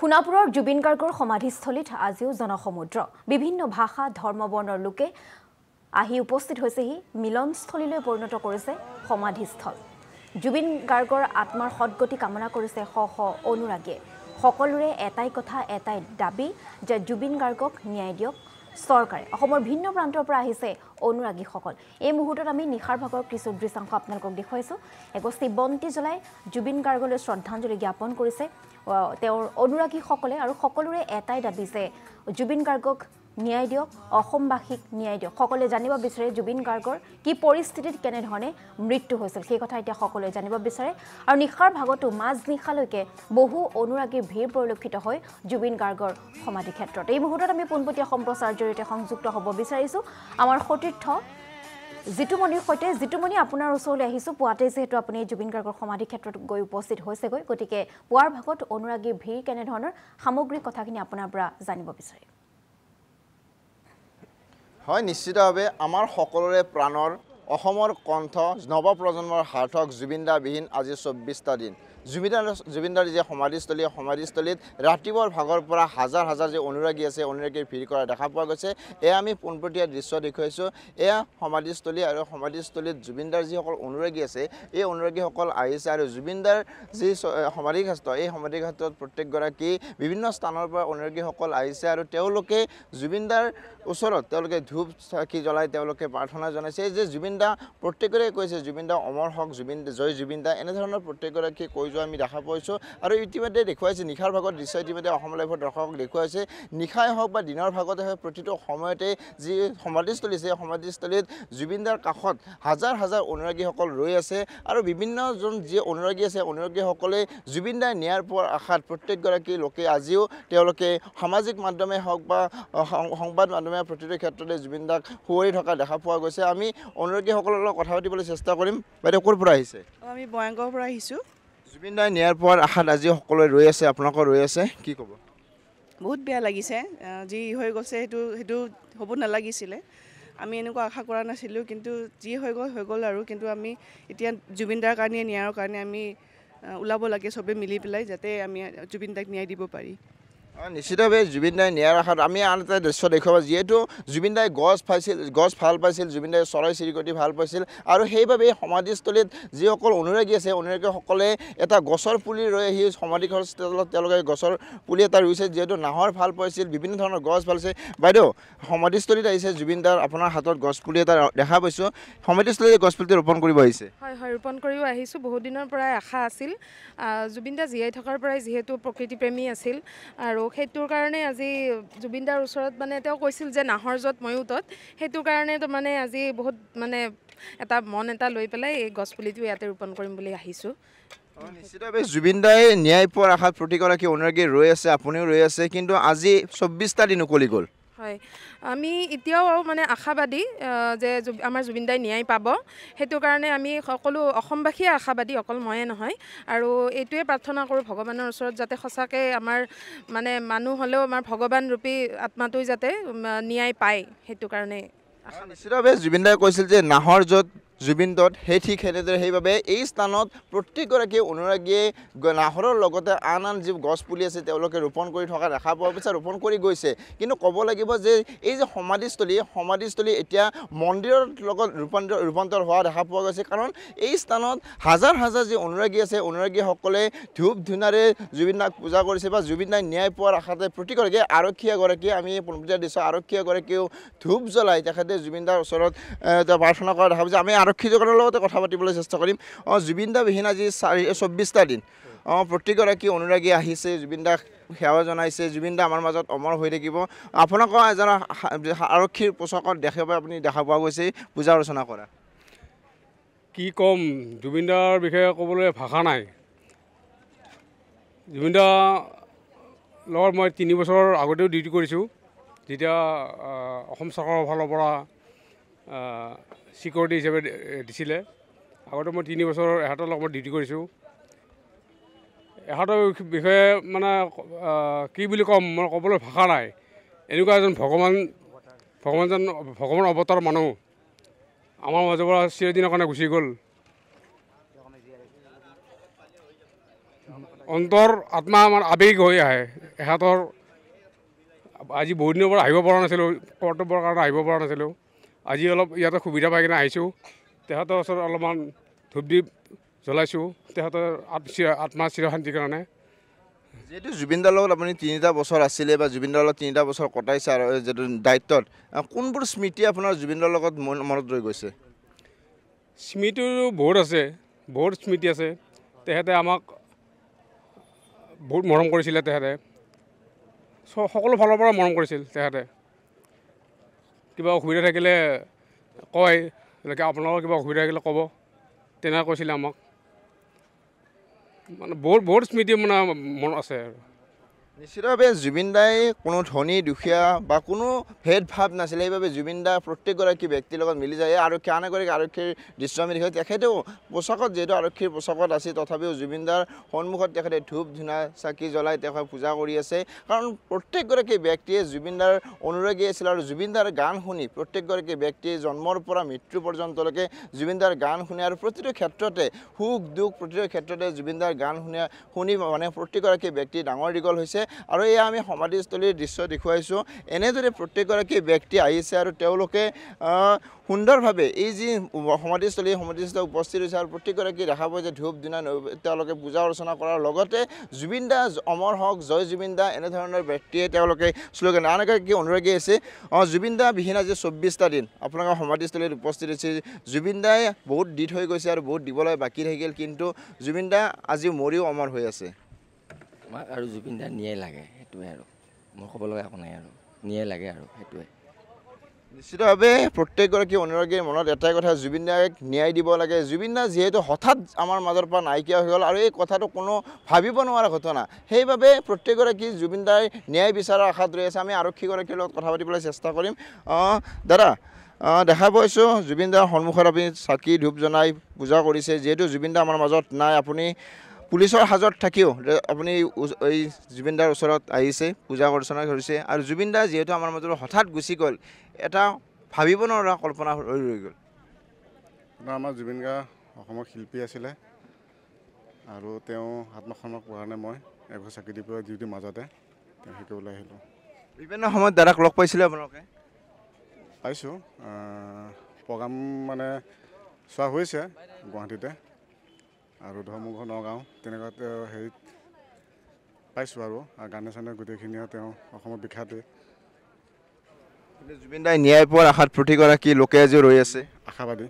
খুনাপুৰৰ জুবিন গাৰ্গৰ সমাধিস্থলীত আজিও জনসমুদ্ৰ বিভিন্ন ভাষা ধৰ্মবৰ্ণৰ লোকে আহি উপস্থিত হৈছেহি মিলনস্থলীলৈ পৰিণত কৰিছে সমাধিস্থল জুবিন গাৰ্গৰ আত্মাৰ সদ্গতি কামনা কৰিছে শ শ অনুৰাগীয়ে সকলোৰে এটাই কথা এটাই দাবী যে জুবিন গাৰ্গক ন্যায় দিয়ক চৰকাৰে অসমৰ ভিন্ন প্ৰান্তৰ পৰা আহিছে অনুৰাগীসকল এই মুহূৰ্তত আমি নিখাৰ ভাগৰ কিছু দৃশ্যাংশ আপোনালোকক দেখুৱাইছো এগস্তি বন্তি জ্বলাই জুবিন গাৰ্গলৈ শ্ৰদ্ধাঞ্জলি জ্ঞাপন কৰিছে তেওঁৰ অনুৰাগীসকলে আৰু সকলোৰে এটাই দাবী যে জুবিন গাৰ্গক ন্যায় দিয়ক অসমবাসীক ন্যায় দিয়ক সকলোৱে জানিব বিচাৰে জুবিন গাৰ্গৰ কি পৰিস্থিতিত কেনে ধৰণে মৃত্যু হৈছিল সেই কথা এতিয়া সকলোৱে জানিব বিচাৰে আৰু নিখাৰ ভাগতো মাজনিখালৈকে বহু অনুৰাগীৰ ভিৰ পৰিলক্ষিত হয় জুবিন গাৰ্গৰ সমাধি ক্ষেত্ৰত এই মুহূৰ্তত আমি পোনপটীয়া সম্প্ৰচাৰৰ জৰিয়তে সংযুক্ত হ'ব বিচাৰিছো আমাৰ সতীৰ্থ জিতুমণিৰ সৈতে জিতুমণি আপোনাৰ ওচৰলৈ আহিছোঁ পুৱাতে যেহেতু আপুনি জুবিন গাৰ্গৰ সমাধি ক্ষেত্ৰত গৈ উপস্থিত হৈছেগৈ গতিকে পুৱাৰ ভাগত অনুৰাগীৰ ভিৰ কেনেধৰণৰ সামগ্ৰিক কথাখিনি আপোনাৰ পৰা জানিব বিচাৰিম হয় নিশ্চিতভাৱে আমাৰ সকলোৰে প্ৰাণৰ অসমৰ কণ্ঠ নৱপ্ৰজন্মৰ সাৰ্থক জুবিনদা বিহীন আজি 24টা দিন জুবিনদাৰ যে সমাধিস্থলীত ৰাতিপুৱাৰ ভাগৰ পৰা হাজাৰ হাজাৰ যে অনুৰাগী আছে অনুৰাগীৰ ভিৰ কৰা দেখা পোৱা গৈছে এয়া আমি পোনপটীয়া দৃশ্য দেখুৱাইছোঁ এয়া সমাধিস্থলী আৰু সমাধিস্থলীত জুবিনদাৰ যিসকল অনুৰাগী আছে এই অনুৰাগীসকল আহিছে আৰু জুবিনদাৰ যি সমাধিক্ষেত্ৰ এই সমাধিক্ষেত্ৰত প্ৰত্যেকগৰাকী বিভিন্ন স্থানৰ পৰা অনুৰাগীসকল আহিছে আৰু তেওঁলোকে জুবিনদাৰ ওচৰত তেওঁলোকে ধূপ চাকি জ্বলাই তেওঁলোকে প্ৰাৰ্থনা জনাইছে যে জুবিনদা প্ৰত্যেকৰে কৈছে জুবিনদা অমৰ হওক জয় জুবিনদা এনেধৰণৰ প্ৰত্যেকগৰাকী কৈ যোৱা আমি দেখা পাইছোঁ আৰু ইতিমধ্যে দেখুৱাইছে নিশাৰ ভাগত দৃশ্য ইতিমধ্যে অসম লাইভৰ দৰ্শকক দেখুৱাইছে নিশাই হওক বা দিনৰ ভাগতে হওক প্ৰতিটো সময়তে যি সমাধিস্থলী আছে সমাধিস্থলীত জুবিনদাৰ কাষত হাজাৰ হাজাৰ অনুৰাগীসকল ৰৈ আছে আৰু বিভিন্নজন যি অনুৰাগী আছে অনুৰাগীসকলে জুবিনদাই ন্যায় পোৱাৰ আশাত প্ৰত্যেকগৰাকী লোকে আজিও তেওঁলোকে সামাজিক মাধ্যমে হওক বা সংবাদ মাধ্যমে প্ৰতিটো ক্ষেত্ৰতে জুবিনদাক শুৱৰি থকা দেখা পোৱা গৈছে আমি অনুৰাগীসকলৰ লগত কথা পাতিবলৈ চেষ্টা কৰিম বাইদেউ ক'ৰ পৰা আহিছে আমি বয়াঙ্গৰ পৰা আহিছোঁ জুবিনদাই ন্যায় পোৱাৰ আশাত আজি সকলোৱে ৰৈ আছে আপোনালোকৰ ৰৈ আছে কি ক'ব বহুত বেয়া লাগিছে যি হৈ গৈছে সেইটো হ'ব নালাগিছিলে আমি এনেকুৱা আশা কৰা নাছিলোঁ কিন্তু যি হৈ গ'ল আৰু কিন্তু আমি এতিয়া জুবিনদাৰ কাৰণে ন্যায়ৰ কাৰণে আমি ওলাব লাগে চবে মিলি পেলাই যাতে আমি জুবিনদাক ন্যায় দিব পাৰি নিশ্চিতভাৱে জুবিনদাই ন্যায়ৰ আশাত আমি আন এটা দৃশ্য দেখুৱাব যিহেতু জুবিনদাই গছ ভাল পাইছিল জুবিনদাই চৰাই চিৰিকটি ভাল পাইছিল আৰু সেইবাবে সমাধিস্থলীত যিসকল অনুৰাগী আছে অনুৰাগীসকলে এটা গছৰ পুলি ৰৈ আহি সমাধিস্থলত তেওঁলোকে গছৰ পুলি এটা ৰুইছে যিহেতু নাহৰ ভাল পাইছিল বিভিন্ন ধৰণৰ গছ ভাল পাইছে বাইদেউ সমাধিস্থলীত আহিছে জুবিনদাৰ আপোনাৰ হাতত গছ পুলি এটা দেখা পাইছোঁ সমাধিস্থলীত গছপুলিটো ৰোপণ কৰিব আহিছে হয় ৰোপণ কৰিও আহিছোঁ বহুত দিনৰ পৰাই আশা আছিল জুবিনদা জীয়াই থকাৰ পৰাই যিহেতু প্ৰকৃতিপ্ৰেমী আছিল আৰু সেইটোৰ কাৰণে আজি জুবিনদাৰ ওচৰত মানে তেওঁ কৈছিল যে নাহৰ য'ত ময়ো তত সেইটোৰ কাৰণে তো মানে আজি বহুত মানে এটা মন এটা লৈ পেলাই এই গছপুলিটো ইয়াতে ৰোপণ কৰিম বুলি আহিছোঁ নিশ্চিতভাৱে জুবিনদাই ন্যায় পোৱাৰ আশাত প্ৰতিগৰাকী অনুৰাগী ৰৈ আছে আপুনিও ৰৈ আছে কিন্তু আজি 24টা দিন উকলি গ'ল হয় আমি এতিয়াও মানে আশাবাদী যে আমাৰ জুবিনদাই ন্যায় পাব সেইটো কাৰণে আমি সকলো অসমবাসীয়ে আশাবাদী অকল ময়ে নহয় আৰু এইটোৱে প্ৰাৰ্থনা কৰোঁ ভগৱানৰ ওচৰত যাতে সঁচাকৈ আমাৰ মানে মানুহ হ'লেও আমাৰ ভগৱান ৰূপী আত্মাটোই যাতে ন্যায় পায় সেইটো কাৰণে নিশ্চিতভাৱে জুবিনদাই কৈছিল যে নাহৰ য'ত জুবিন তত সেই ঠিক সেইদৰে সেইবাবে এই স্থানত প্ৰত্যেকগৰাকী অনুৰাগীয়ে নাহৰৰ লগতে আন যি গছ পুলি আছে তেওঁলোকে ৰোপণ কৰি থকা দেখা পোৱা গৈছে ৰোপণ কৰি গৈছে কিন্তু ক'ব লাগিব যে এই যে সমাধিস্থলী এতিয়া মন্দিৰৰ লগত ৰূপান্তৰ হোৱা দেখা পোৱা গৈছে কাৰণ এই স্থানত হাজাৰ হাজাৰ যি অনুৰাগী আছে অনুৰাগীসকলে ধূপ ধূনাৰে জুবিনদাক পূজা কৰিছে বা জুবিনদাই ন্যায় পোৱাৰ আশাতে প্ৰতিগৰাকী আৰক্ষী এগৰাকীয়ে আমি পোনপটীয়া দিছোঁ আৰক্ষী এগৰাকীয়েও ধূপ জ্বলাই তেখেতে জুবিনদাৰ ওচৰত প্ৰাৰ্থনা কৰা দেখা পাইছে আমি আৰক্ষীজনৰ লগতে কথা পাতিবলৈ চেষ্টা কৰিম জুবিনদা বিহীন আজি 24টা দিন প্ৰত্যেকগৰাকী অনুৰাগী আহিছে জুবিনদাক সেৱা জনাইছে জুবিনদা আমাৰ মাজত অমৰ হৈ থাকিব আপোনালোকৰ এজন আৰক্ষীৰ পোছাকত আপুনি দেখা পোৱা গৈছে পূজা অৰ্চনা কৰা কি ক'ম জুবিনদাৰ বিষয়ে ক'বলৈ ভাষা নাই জুবিনদা লগত মই 3 বছৰ আগতেও ডিউটি কৰিছোঁ যেতিয়া অসম চৰকাৰৰ ফালৰ পৰা চিকিউৰিটি হিচাপে দিছিলে আগতে মই 3 বছৰ এহাতৰ লগত ডিউটি কৰিছোঁ এহাতৰ বিষয়ে মানে কি বুলি ক'ম মই ক'বলৈ ভাষা নাই এনেকুৱা এজন ভগৱান অৱতাৰ মানুহ আমাৰ মাজৰ পৰা চিৰদিনৰ কাৰণে গুচি গ'ল অন্তৰ আত্মা আমাৰ আৱেগ হৈ আহে। এহঁতৰ আজি বহুত দিনৰ পৰা আহিব পৰা নাছিলোঁ, কৰ্তব্যৰ কাৰণে আহিব পৰা নাছিলোঁ। আজি অলপ ইয়াতে সুবিধা পাই কিনে আহিছোঁ। তেখেতৰ ওচৰত অলপমান ধূপ দ্বীপ জ্বলাইছোঁ তেখেতৰ আত্মা চিৰশান্তিৰ কাৰণে। যিহেতু জুবিনদাৰ লগত আপুনি 3টা বছৰ আছিলে বা জুবিনদাৰ লগত 3টা বছৰ কটাইছে আৰু যিটো দায়িত্বত, কোনবোৰ স্মৃতি আপোনাৰ জুবিনদাৰ লগত মনত ৰৈ গৈছে? স্মৃতি বহুত আছে, বহুত স্মৃতি আছে। তেখেতে আমাক বহুত মৰম কৰিছিলে। তেখেতে সকলো ফালৰ পৰা মৰম কৰিছিল। তেখেতে কিবা অসুবিধা থাকিলে কয়, এনেকৈ আপোনালোকৰ কিবা অসুবিধা থাকিলে ক'ব, তেনেকৈ কৈছিলে আমাক। মানে বহুত স্মৃতি মানে মনত আছে আৰু। নিশ্চিতভাৱে জুবিনদাই কোনো ধনী দুখীয়া বা কোনো ভেদভাৱ নাছিলে। সেইবাবে জুবিনদা প্ৰত্যেকগৰাকী ব্যক্তিৰ লগত মিলি যায়। আৰক্ষী আন এগৰাকী আৰক্ষীৰ দৃশ্য আমি দেখিছোঁ। তেখেতেও পোছাকত যিহেতু আৰক্ষীৰ পোছাকত আছে, তথাপিও জুবিনদাৰ সন্মুখত তেখেতে ধূপ ধূনা চাকি জ্বলাই তেখেতে পূজা কৰি আছে। কাৰণ প্ৰত্যেকগৰাকী ব্যক্তিয়ে জুবিনদাৰ অনুৰাগী আছিল আৰু জুবিনদাৰ গান শুনি প্ৰত্যেকগৰাকী ব্যক্তিয়ে জন্মৰ পৰা মৃত্যু পৰ্যন্তলৈকে জুবিনদাৰ গান শুনে আৰু প্ৰতিটো ক্ষেত্ৰতে সুখ দুখ প্ৰতিটো ক্ষেত্ৰতে জুবিনদাৰ গান শুনি মানে প্ৰত্যেকগৰাকী ব্যক্তি ডাঙৰ দীঘল হৈছে। আৰু এয়া আমি সমাধিস্থলীৰ দৃশ্য দেখুৱাইছোঁ। এনেদৰে প্ৰত্যেকগৰাকী ব্যক্তি আহিছে আৰু তেওঁলোকে সুন্দৰভাৱে এই যি সমাধিস্থলী উপস্থিত হৈছে আৰু প্ৰত্যেকগৰাকী দেখা পায় যে ধূপ ধূনা তেওঁলোকে পূজা অৰ্চনা কৰাৰ লগতে জুবিনদা অমৰ হওক, জয় জুবিনদা এনেধৰণৰ ব্যক্তিয়ে তেওঁলোকে শ্লোগান আন এগৰাকী অনুৰাগী আছে। জুবিনদা বিহীন আজি 24টা দিন আপোনালোকৰ সমাধিস্থলীত উপস্থিত হৈছে। জুবিনদাই বহুত দি থৈ গৈছে আৰু বহুত দিবলৈ বাকী থাকিল, কিন্তু জুবিনদা আজি মৰিও অমৰ হৈ আছে। আমাক আৰু জুবিনদাৰ ন্যায় লাগে, সেইটোৱে আৰু মোৰ ক'ব লগা একো নাই আৰু ন্যায় লাগে আৰু সেইটোৱে। নিশ্চিতভাৱে প্ৰত্যেকগৰাকী অনুৰাগীৰ মনত এটাই কথা, জুবিনদাক ন্যায় দিব লাগে। জুবিনদা যিহেতু হঠাৎ আমাৰ মাজৰ পৰা নাইকিয়া হৈ গ'ল আৰু এই কথাটো কোনো ভাবিব নোৱাৰা ঘটনা, সেইবাবে প্ৰত্যেকগৰাকী জুবিনদাৰ ন্যায় বিচাৰৰ আশাত ৰৈ আছে। আমি আৰক্ষীগৰাকীৰ লগত কথা পাতিবলৈ চেষ্টা কৰিম। দাদা, দেখা পাইছোঁ জুবিনদাৰ সন্মুখত আপুনি চাকি ধূপ জনাই পূজা কৰিছে। যিহেতু জুবিনদা আমাৰ মাজত নাই, আপুনি পুলিচৰ হাজত থাকিও আপুনি এই জুবিনদাৰ ওচৰত আহিছে, পূজা অৰ্চনা কৰিছে। আৰু জুবিনদা যিহেতু আমাৰ মাজত হঠাৎ গুচি গ'ল, এটা ভাবিব নোৱাৰা কল্পনা ৰৈ গ'ল। আমাৰ জুবিন গাৰ্গ অসমৰ শিল্পী আছিলে আৰু তেওঁ আত্মসন্মান পোৱা নাই। মই এগছ চাকি দি পেলাই ডিউটিৰ মাজতে তেওঁ শিকিবলৈ আহিলোঁ। বিভিন্ন সময়ত দাদাক লগ পাইছিলে আপোনালোকে? পাইছোঁ, প্ৰগ্ৰাম মানে চোৱা হৈছে গুৱাহাটীতে আৰু ধৰ্মঘৰ নগাঁও তেনেকুৱাতে হেৰিত পাইছোঁ আৰু গানে চানে গোটেইখিনিয়ে তেওঁ অসমৰ বিখ্যাতেই। কিন্তু জুবিনদাই ন্যায় পোৱাৰ আশাত প্ৰতিগৰাকী লোকে আজি ৰৈ আছে, আশাবাদী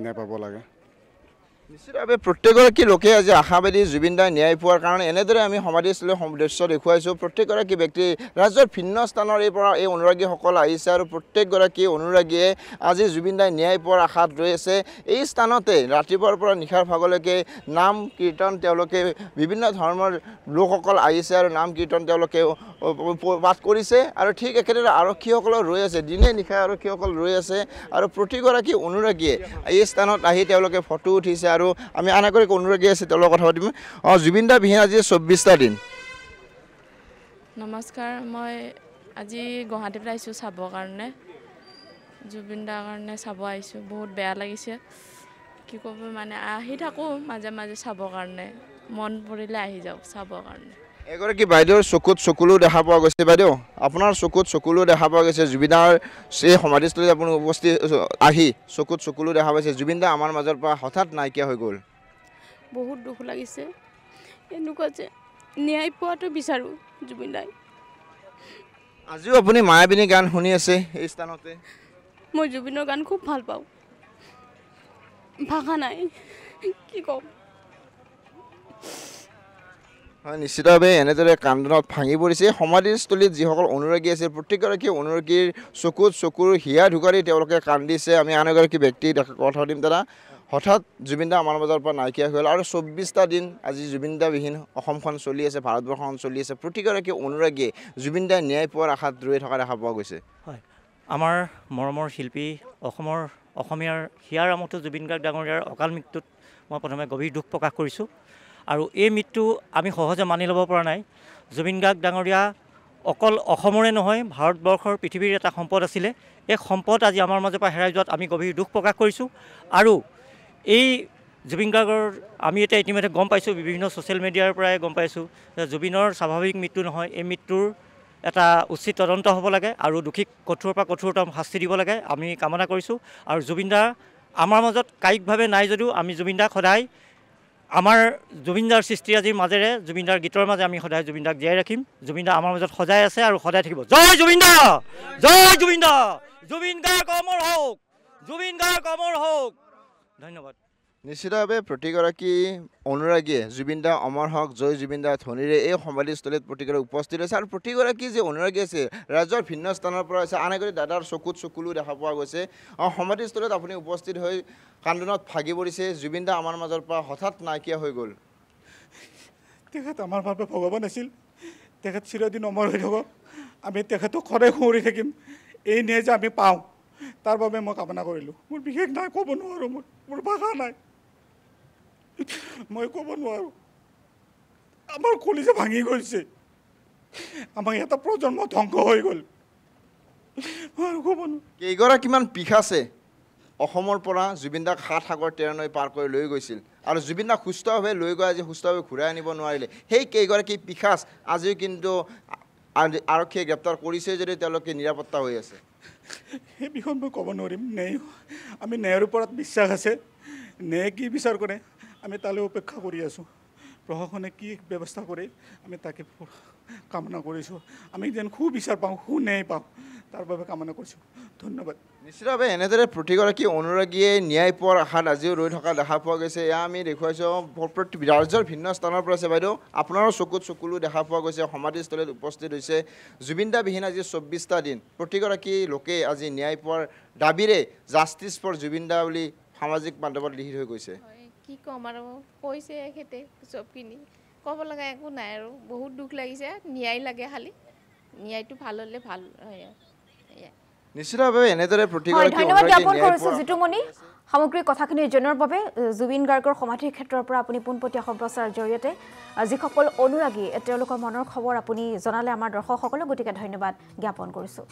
ন্যায় পাব লাগে। নিশ্চিতভাৱে প্ৰত্যেকগৰাকী লোকে আজি আশাবাদী জুবিনদাই ন্যায় পোৱাৰ কাৰণে। এনেদৰে আমি সমাধিস্থলীৰ দৃশ্য দেখুৱাইছোঁ। প্ৰত্যেকগৰাকী ব্যক্তি ৰাজ্যৰ ভিন্ন স্থানৰ এই অনুৰাগীসকল আহিছে আৰু প্ৰত্যেকগৰাকী অনুৰাগীয়ে আজি জুবিনদাই ন্যায় পোৱাৰ আশাত ৰৈ আছে। এই স্থানতে ৰাতিপুৱাৰ পৰা নিশাৰ ভাগলৈকে নাম কীৰ্তন তেওঁলোকে বিভিন্ন ধৰ্মৰ লোকসকল আহিছে আৰু নাম কীৰ্তন তেওঁলোকে পাঠ কৰিছে। আৰু ঠিক একেদৰে আৰক্ষীসকলেও ৰৈ আছে, দিনে নিশাই আৰক্ষীসকল ৰৈ আছে আৰু প্ৰতিগৰাকী অনুৰাগীয়ে এই স্থানত আহি তেওঁলোকে ফটো উঠিছে। আৰু আমি আন এগৰাকী অনুৰাগী আছে, তেওঁলোকৰ কথা পাতিম। জুবিনদা বিহীন আজি 24টা দিন। নমস্কাৰ, মই আজি গুৱাহাটীৰ পৰা আহিছোঁ চাবৰ কাৰণে, জুবিনদাৰ কাৰণে চাব আহিছোঁ। বহুত বেয়া লাগিছে, কি ক'ব মানে আহি থাকোঁ মাজে মাজে চাবৰ কাৰণে, মন পৰিলে আহি যাওঁ চাবৰ কাৰণে। এগৰাকী বাইদেউৰ চকুত চকুলো দেখা পোৱা গৈছে। বাইদেউ, আপোনাৰ চকুত চকুলো দেখা পোৱা গৈছে। জুবিনদাৰ সেই সমাধিস্থলীত আপুনি উপস্থিত আহি চকুত চকুলো দেখা পাইছে। জুবিনদা আমাৰ মাজৰ পৰা হঠাৎ নাইকিয়া হৈ গ'ল। বহুত দুখ লাগিছে। এনেকুৱা যে ন্যায় পোৱাটো বিচাৰোঁ জুবিনদাই। আজিও আপুনি মায়াবিনী গান শুনি আছে এই স্থানতে। মই জুবিনৰ গান খুব ভাল পাওঁ, ভাষা নাই কি ক'ম। হয়, নিশ্চিতভাৱে এনেদৰে কান্দোনত ভাঙি পৰিছে। সমাধিস্থলীত যিসকল অনুৰাগী আছিল প্ৰত্যেকগৰাকী অনুৰাগীৰ চকুত চকুৰ হিয়া ঢুকাৰি তেওঁলোকে কান্দিছে। আমি আন এগৰাকী ব্যক্তি কথা পাতিম। দাদা, হঠাৎ জুবিনদা আমাৰ মাজৰ পৰা নাইকিয়া হৈ গ'ল আৰু 24টা দিন আজি জুবিনদাবিহীন অসমখন চলি আছে, ভাৰতবৰ্ষখন চলি আছে। প্ৰতিগৰাকী অনুৰাগীয়ে জুবিনদাই ন্যায় পোৱাৰ আশাত ৰৈ থকা দেখা পোৱা গৈছে। হয়, আমাৰ মৰমৰ শিল্পী অসমীয়াৰ হিয়াৰ আমঠু জুবিন গাৰ্গ ডাঙৰীয়াৰ অকাল মৃত্যুত মই প্ৰথমে গভীৰ দুখ প্ৰকাশ কৰিছোঁ। আৰু এই মৃত্যু আমি সহজে মানি ল'ব পৰা নাই। জুবিন গাৰ্গ ডাঙৰীয়া অকল অসমৰে নহয়, ভাৰতবৰ্ষৰ পৃথিৱীৰ এটা সম্পদ আছিলে। এই সম্পদ আজি আমাৰ মাজৰ পৰা হেৰাই যোৱাত আমি গভীৰ দুখ প্ৰকাশ কৰিছোঁ। আৰু এই জুবিন গাৰ্গৰ আমি এতিয়া ইতিমধ্যে গম পাইছোঁ, বিভিন্ন ছ'চিয়েল মিডিয়াৰ পৰাই গম পাইছোঁ যে জুবিনৰ স্বাভাৱিক মৃত্যু নহয়, এই মৃত্যুৰ এটা উচিত তদন্ত হ'ব লাগে আৰু দোষীক কঠোৰৰ পৰা কঠোৰতম শাস্তি দিব লাগে আমি কামনা কৰিছোঁ। আৰু জুবিন দা আমাৰ মাজত কায়িকভাৱে নাই যদিও আমি জুবিন দাক সদায় আমাৰ জুবিন দাৰ সৃষ্টিৰাজিৰ মাজেৰে জুবিন দাৰ গীতৰ মাজে আমি সদায় জুবিন দাক জীয়াই ৰাখিম। জুবিন দা আমাৰ মাজত সজাই আছে আৰু সদায় থাকিব। জয় জুবিন দা, জয় জুবিন দা, জুবিন গাৰ্গ অমৰ হওক, জুবিন গাৰ্গ অমৰ হওক। ধন্যবাদ। নিশ্চিতভাৱে প্ৰতিগৰাকী অনুৰাগীয়ে জুবিন দা অমৰ হওক, জয় জুবিন দা ধ্বনিৰে এই সমাধিস্থলীত প্ৰতিগৰাকী উপস্থিত হৈছে। আৰু প্ৰতিগৰাকী যে অনুৰাগী আছে ৰাজ্যৰ ভিন্ন স্থানৰ পৰা আছে। আন এগৰাকী দাদাৰ চকুত চকুলো দেখা পোৱা গৈছে। সমাধিস্থলীত আপুনি উপস্থিত হৈ কান্দোনত ভাগি পৰিছে। জুবিন দা আমাৰ মাজৰ পৰা হঠাৎ নাইকিয়া হৈ গ'ল। তেখেত আমাৰ বাবে ভগৱান আছিল, তেখেত চিৰদিন অমৰ হৈ থাকক। আমি তেখেতক সদায় সুঁৱৰি থাকিম। এই ন্যায় যে আমি পাওঁ তাৰ বাবে মই কামনা কৰিলোঁ। মোৰ বিশেষ নাই, ক'ব নোৱাৰোঁ, মোৰ ভাষা নাই, মই ক'ব নোৱাৰোঁ। আমাৰ কলিজা ভাঙি গৈছে, আমাৰ এটা প্ৰজন্ম ধ্বংস হৈ গ'ল, আৰু ক'ব নোৱাৰোঁ। কেইগৰাকীমান পিখাছে অসমৰ পৰা জুবিন দাক ৭ সাগৰ ১৩ নৈ পাৰ কৰি লৈ গৈছিল আৰু জুবিন দাক সুস্থভাৱে লৈ গৈ আজি সুস্থভাৱে ঘূৰাই আনিব নোৱাৰিলে। সেই কেইগৰাকী পিখাচ আজিও কিন্তু আৰক্ষীয়ে গ্ৰেপ্তাৰ কৰিছে যদিও তেওঁলোকে নিৰাপত্তা হৈ আছে। সেই বিষয়ে মই ক'ব নোৱাৰিম। আমি ন্যায়ৰ ওপৰত বিশ্বাস আছে। ন্যায় কি বিচাৰ কৰে আমি তালৈ অপেক্ষা কৰি আছোঁ। প্ৰশাসনে কি ব্যৱস্থা কৰে আমি তাকে কামনা কৰিছোঁ। আমি যেন সুবিচাৰ পাওঁ, সুন্যায় পাওঁ, তাৰ বাবে কামনা কৰিছোঁ। ধন্যবাদ। নিশ্চিতভাৱে এনেদৰে প্ৰতিগৰাকী অনুৰাগীয়ে ন্যায় পোৱাৰ আশাত আজিও ৰৈ থকা দেখা পোৱা গৈছে। এয়া আমি দেখুৱাইছোঁ ৰাজ্যৰ ভিন্ন স্থানৰ পৰা আছে। বাইদেউ আপোনাৰো চকুত চকুলো দেখা পোৱা গৈছে, সমাধিস্থলীত উপস্থিত হৈছে। জুবিন দা বিহীন আজি ২৪টা দিন। প্ৰতিগৰাকী লোকে আজি ন্যায় পোৱাৰ দাবীৰে জাষ্টিছ ফৰ জুবিন দা বুলি সামাজিক মাধ্যমত লিখি হৈ গৈছে। কি ক'ম আৰু, কৈছে এখেতে চবখিনি, ক'ব লগা একো নাই আৰু। বহুত দুখ লাগিছে, ন্যায় লাগে, খালি ন্যায়টো ভাল হ'লে ভাল হয়। নিশ্চিতভাৱে এনেদৰে প্ৰতিগৰাকী ধন্যবাদ জ্ঞাপন কৰিছোঁ জিতুমণি সামগ্ৰিক কথাখিনি জনোৱাৰ বাবে। জুবিন গাৰ্গৰ সমাধিৰ ক্ষেত্ৰৰ পৰা আপুনি পোনপটীয়া সম্প্ৰচাৰৰ জৰিয়তে যিসকল অনুৰাগী তেওঁলোকৰ মনৰ খবৰ আপুনি জনালে আমাৰ দৰ্শকসকলক, গতিকে ধন্যবাদ জ্ঞাপন কৰিছোঁ।